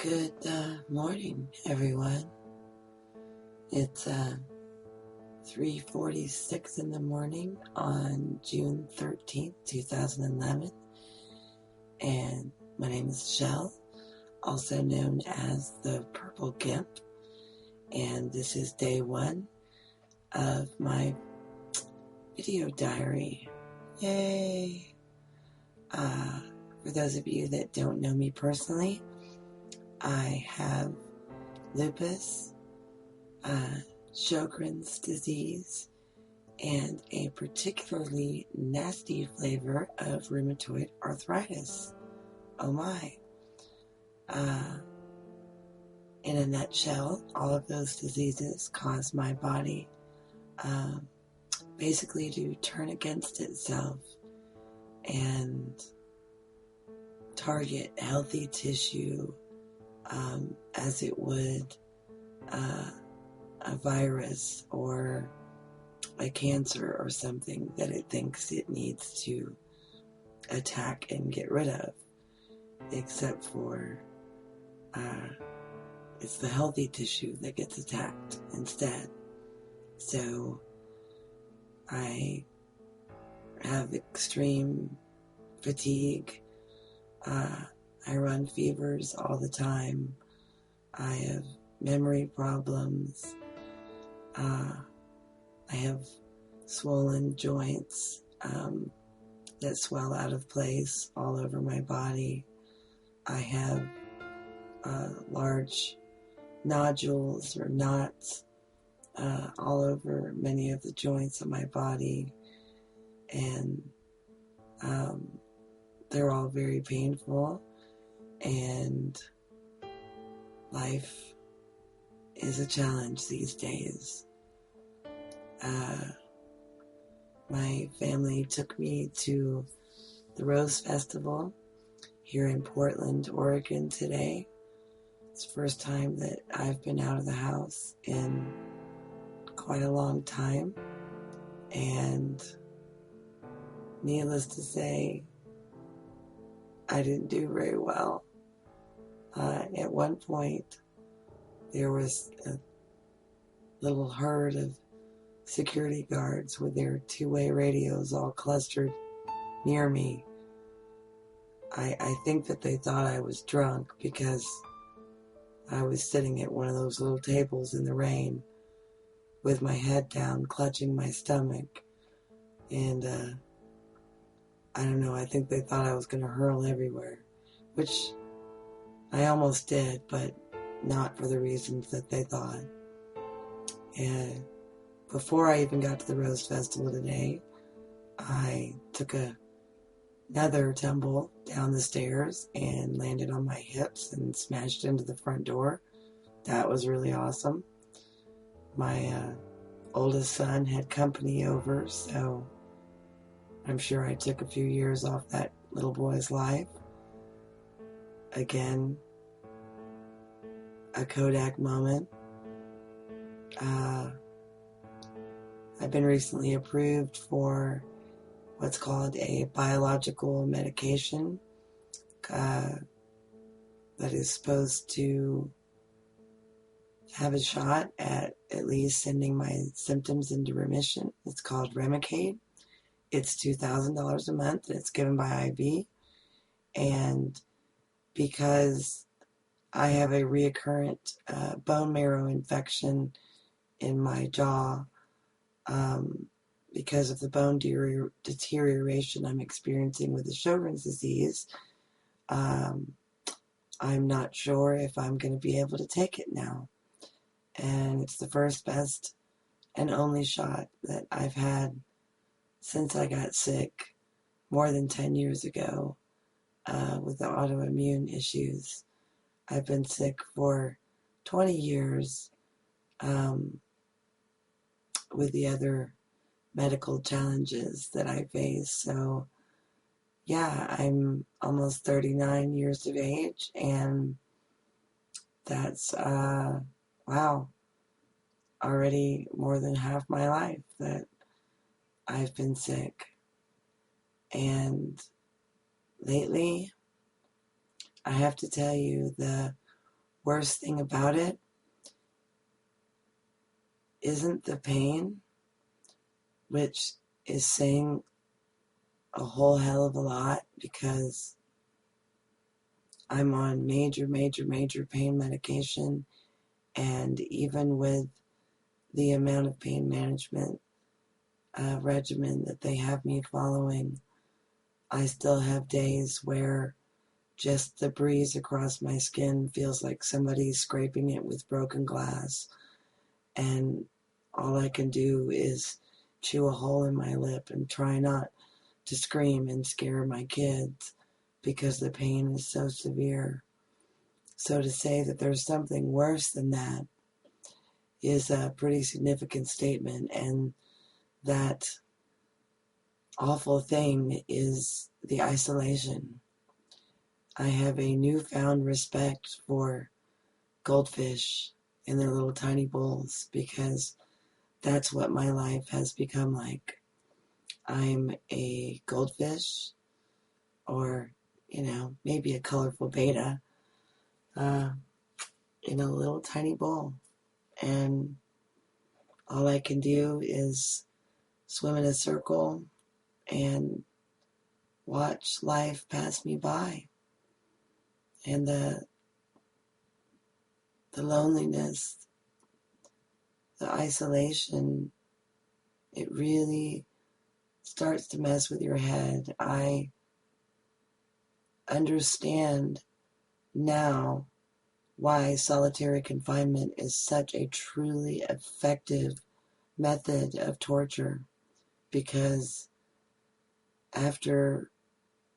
Good morning, everyone. It's 3:46 in the morning on June 13th, 2011, and my name is Shell, also known as the Purple Gimp, and this is day one of my video diary. Yay! For those of you that don't know me personally, I have lupus, Sjogren's disease, and a particularly nasty flavor of rheumatoid arthritis. Oh my. In a nutshell, all of those diseases cause my body basically to turn against itself and target healthy tissue as it would a virus or a cancer or something that it thinks it needs to attack and get rid of, except for it's the healthy tissue that gets attacked instead. So I have extreme fatigue. I run fevers all the time. I have memory problems. I have swollen joints that swell out of place all over my body. I have large nodules or knots all over many of the joints of my body, and they're all very painful, and life is a challenge these days. My family took me to the Rose Festival here in Portland, Oregon today. It's the first time that I've been out of the house in quite a long time, and needless to say, I didn't do very well. At one point, there was a little herd of security guards with their two-way radios all clustered near me. I think that they thought I was drunk because I was sitting at one of those little tables in the rain with my head down, clutching my stomach. And I don't know, I think they thought I was going to hurl everywhere, which I almost did, but not for the reasons that they thought. And before I even got to the Rose Festival today, I took another tumble down the stairs and landed on my hips and smashed into the front door. That was really awesome. My oldest son had company over, so I'm sure I took a few years off that little boy's life. Again, a Kodak moment. I've been recently approved for what's called a biological medication that is supposed to have a shot at least sending my symptoms into remission. It's called Rheumatoid. It's $2,000 a month, and it's given by IV. And because I have a recurrent bone marrow infection in my jaw, because of the bone deterioration I'm experiencing with the Sjogren's disease, I'm not sure if I'm going to be able to take it now. And it's the first, best, and only shot that I've had since I got sick more than 10 years ago with the autoimmune issues. I've been sick for 20 years with the other medical challenges that I face. So yeah, I'm almost 39 years of age, and that's wow, already more than half my life that I've been sick. And lately, I have to tell you, the worst thing about it isn't the pain, which is saying a whole hell of a lot because I'm on major pain medication, and even with the amount of pain management regimen that they have me following, I still have days where just the breeze across my skin feels like somebody's scraping it with broken glass, and all I can do is chew a hole in my lip and try not to scream and scare my kids because the pain is so severe. So to say that there's something worse than that is a pretty significant statement, and that awful thing is the isolation. I have a newfound respect for goldfish in their little tiny bowls because that's what my life has become like. I'm a goldfish, or, maybe a colorful beta, in a little tiny bowl. And all I can do is swim in a circle and watch life pass me by. And the loneliness, the isolation, it really starts to mess with your head. I understand now why solitary confinement is such a truly effective method of torture, because after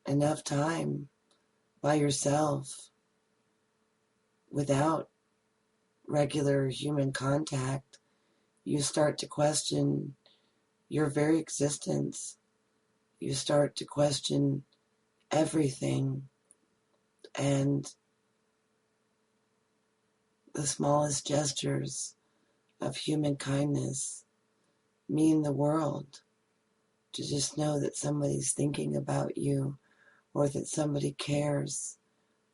enough time by yourself without regular human contact, you start to question your very existence. You start to question everything, and the smallest gestures of human kindness mean the world. To just know that somebody's thinking about you, or that somebody cares,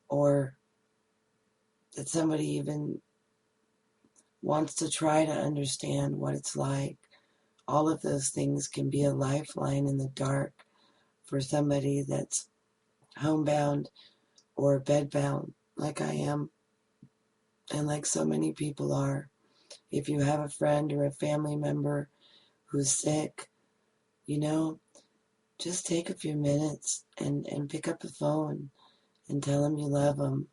or that somebody even wants to try to understand what it's like. All of those things can be a lifeline in the dark for somebody that's homebound or bedbound like I am, and like so many people are. If you have a friend or a family member who's sick, just take a few minutes and pick up the phone and tell them you love them.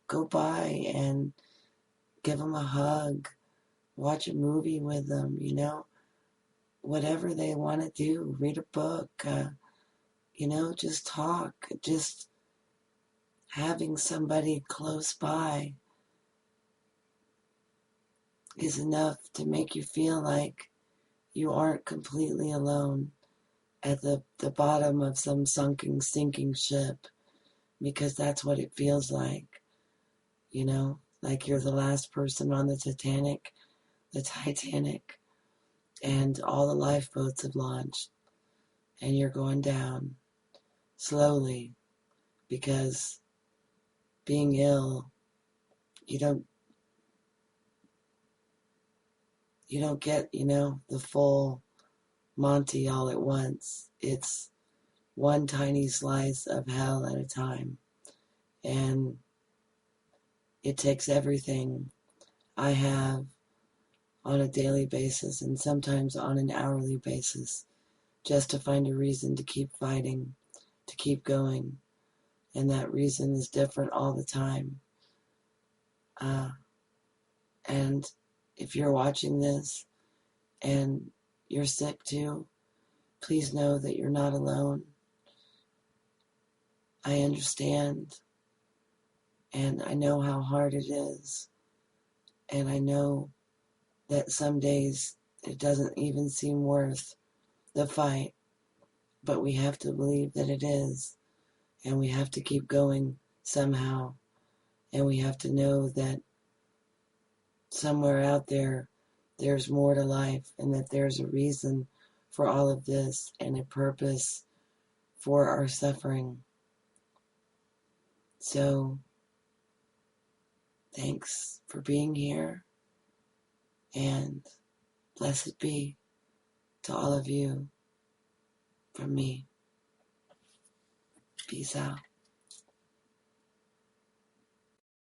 Go by and give them a hug, watch a movie with them, whatever they want to do, read a book, just talk. Just having somebody close by is enough to make you feel like you aren't completely alone at the bottom of some sinking ship, because that's what it feels like, like you're the last person on the Titanic, and all the lifeboats have launched, and you're going down slowly, because being ill, you don't get, the full Monty all at once. It's one tiny slice of hell at a time. And it takes everything I have on a daily basis, and sometimes on an hourly basis, just to find a reason to keep fighting, to keep going. And that reason is different all the time. And if you're watching this and you're sick too, please know that you're not alone. I understand, and I know how hard it is, and I know that some days it doesn't even seem worth the fight, but we have to believe that it is, and we have to keep going somehow, and we have to know that somewhere out there there's more to life, and that there's a reason for all of this and a purpose for our suffering. So Thanks for being here, and blessed be to all of you from me. Peace out.